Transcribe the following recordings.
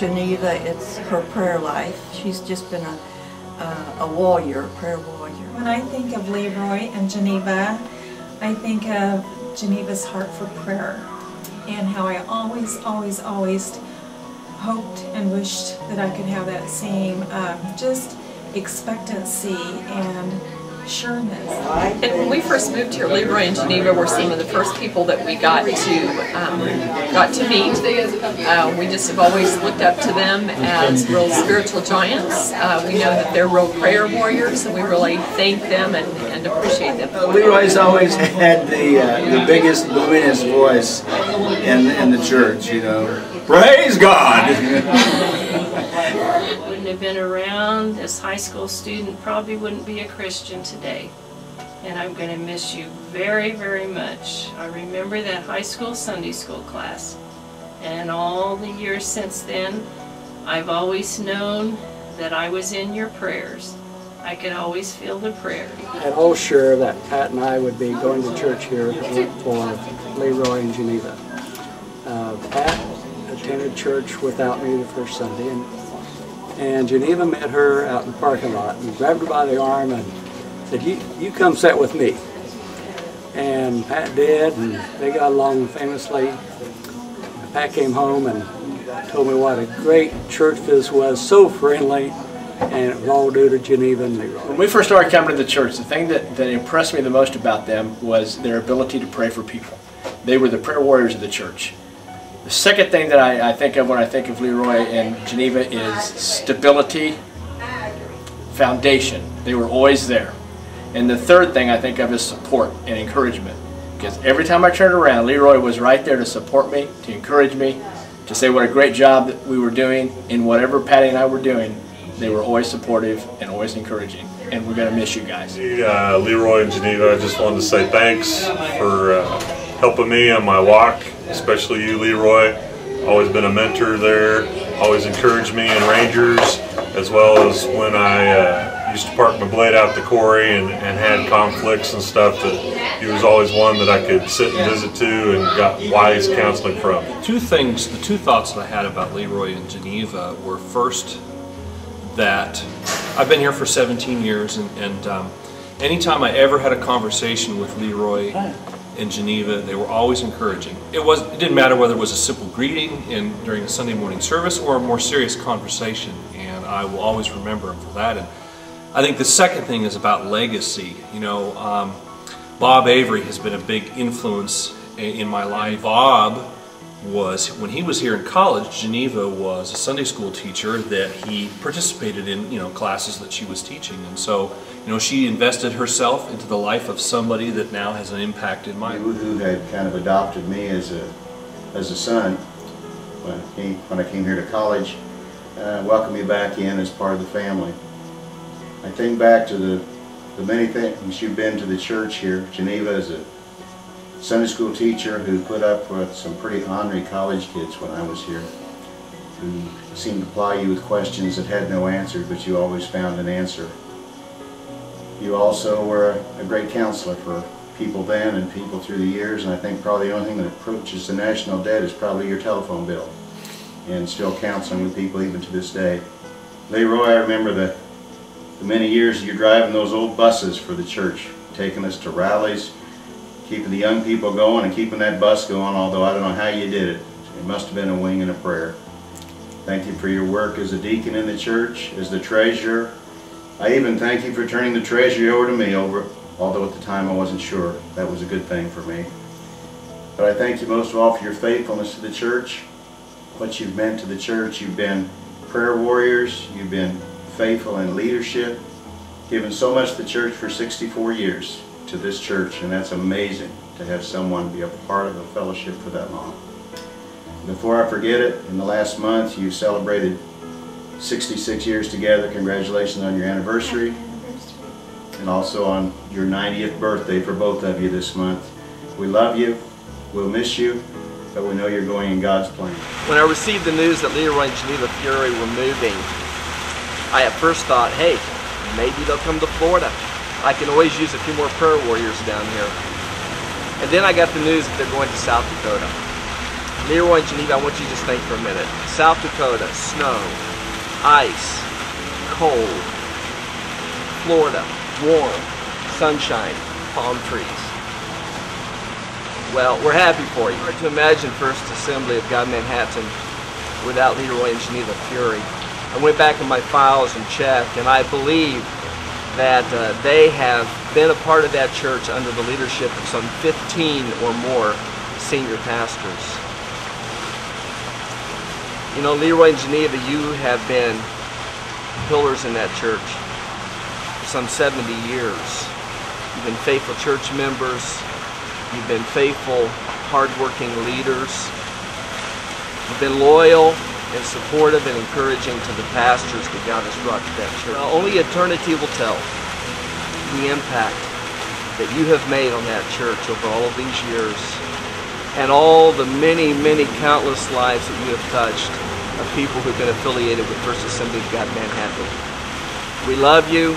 Geneva, it's her prayer life. She's just been a warrior, a prayer warrior. When I think of Leroy and Geneva, I think of Geneva's heart for prayer and how I always hoped and wished that I could have that same just expectancy and sureness. And when we first moved here, Leroy and Geneva were some of the first people that we got to meet. We just have always looked up to them as real spiritual giants. We know that they're real prayer warriors, and we really thank them and appreciate them. Leroy's always had the biggest, bluest voice in the church, you know. Praise God! Wouldn't have been around as high school student, probably wouldn't be a Christian today. And I'm going to miss you very, very much. I remember that high school Sunday school class. And all the years since then, I've always known that I was in your prayers. I could always feel the prayer. I'm all sure that Pat and I would be going to church here for Leroy and Geneva. Pat attended church without me the first Sunday, and Geneva met her out in the parking lot and grabbed her by the arm and said, you come sit with me. And Pat did, and they got along famously. Pat came home and told me what a great church this was, so friendly, and it was all due to Geneva and Leroy. When we first started coming to the church, the thing that impressed me the most about them was their ability to pray for people. They were the prayer warriors of the church. The second thing that I think of when I think of Leroy and Geneva is stability, foundation. They were always there. And the third thing I think of is support and encouragement. Because every time I turned around, Leroy was right there to support me, to encourage me, to say what a great job that we were doing in whatever Patty and I were doing. They were always supportive and always encouraging. And we're going to miss you guys. Leroy and Geneva, I just wanted to say thanks for helping me on my walk, especially you, Leroy. Always been a mentor there, always encouraged me in Rangers, as well as when I used to park my blade out the quarry and had conflicts and stuff, that he was always one that I could sit and visit to and got wise counseling from. The two thoughts that I had about Leroy and Geneva were, first, that I've been here for 17 years, and anytime I ever had a conversation with Leroy and Geneva, they were always encouraging. It didn't matter whether it was a simple greeting during a Sunday morning service or a more serious conversation, and I will always remember them for that. And I think the second thing is about legacy. You know, Bob Avery has been a big influence in my life. Bob was, when he was here in college, Geneva was a Sunday school teacher that he participated in, classes that she was teaching, and so, she invested herself into the life of somebody that now has an impact in my life. Who had kind of adopted me as a son when I came here to college, welcomed me back in as part of the family. I think back to the many things you've been to the church here. Geneva is a Sunday school teacher who put up with some pretty ornery college kids when I was here, who seemed to ply you with questions that had no answer, but you always found an answer. You also were a great counselor for people then and people through the years, and I think probably the only thing that approaches the national debt is probably your telephone bill, and still counseling with people even to this day. Leroy, I remember the many years you driving those old buses for the church, taking us to rallies, keeping the young people going and keeping that bus going, although I don't know how you did it. It must have been a wing and a prayer. Thank you for your work as a deacon in the church, as the treasurer. I even thank you for turning the treasury over to me, although at the time I wasn't sure. That was a good thing for me. But I thank you most of all for your faithfulness to the church, what you've meant to the church. You've been prayer warriors, you've been faithful in leadership, given so much to the church for 64 years. To this church, and that's amazing to have someone be a part of a fellowship for that long. Before I forget it, in the last month you celebrated 66 years together. Congratulations on your anniversary, and also on your 90th birthday for both of you this month. We love you, we'll miss you, but we know you're going in God's plan. When I received the news that Leroy and Geneva Furey were moving, I at first thought, hey, maybe they'll come to Florida. I can always use a few more prayer warriors down here. And then I got the news that they're going to South Dakota. Leroy and Geneva, I want you to just think for a minute. South Dakota, snow, ice, cold. Florida, warm, sunshine, palm trees. Well, we're happy for you. Hard to imagine First Assembly of God Manhattan without Leroy and Geneva Furey. I went back in my files and checked, and I believe that they have been a part of that church under the leadership of some 15 or more senior pastors. You know, Leroy and Geneva, you have been pillars in that church for some 70 years. You've been faithful church members. You've been faithful, hardworking leaders. You've been loyal and supportive and encouraging to the pastors that God has brought to that church. Now, only eternity will tell the impact that you have made on that church over all of these years, and all the many, many countless lives that you have touched of people who've been affiliated with First Assembly of God Manhattan. We love you.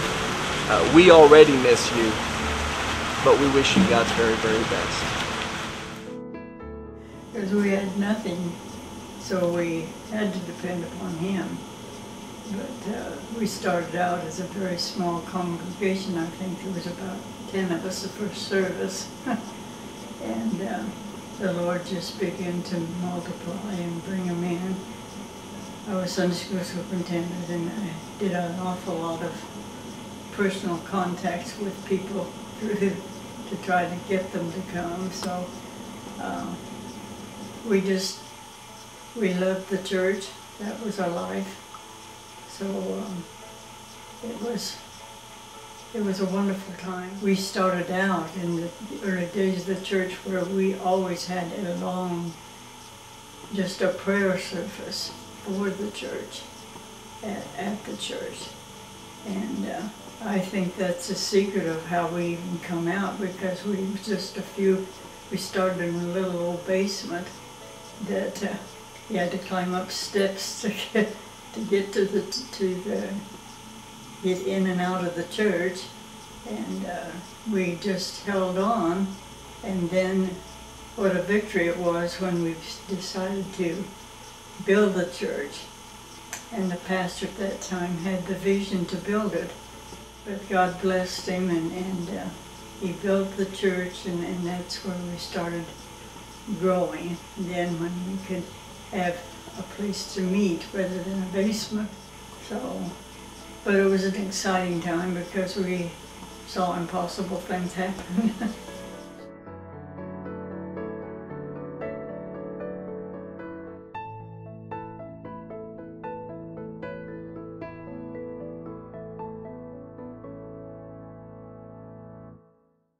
We already miss you, but we wish you God's very, very best. Because we had nothing, so we had to depend upon Him. But we started out as a very small congregation. I think there was about 10 of us the first service. And the Lord just began to multiply and bring them in. I was Sunday school superintendent, and I did an awful lot of personal contacts with people to try to get them to come. So we loved the church. That was our life. So it was a wonderful time. We started out in the early days of the church where we always had a long, just a prayer service for the church, at the church. And I think that's the secret of how we even come out, because we was just we started in a little old basement that you had to climb up steps to get get in and out of the church. And we just held on, and then what a victory it was when we decided to build the church. And the pastor at that time had the vision to build it, but God blessed him, and he built the church, and that's where we started growing. And then when we could have a place to meet rather than a basement. So, but it was an exciting time because we saw impossible things happen.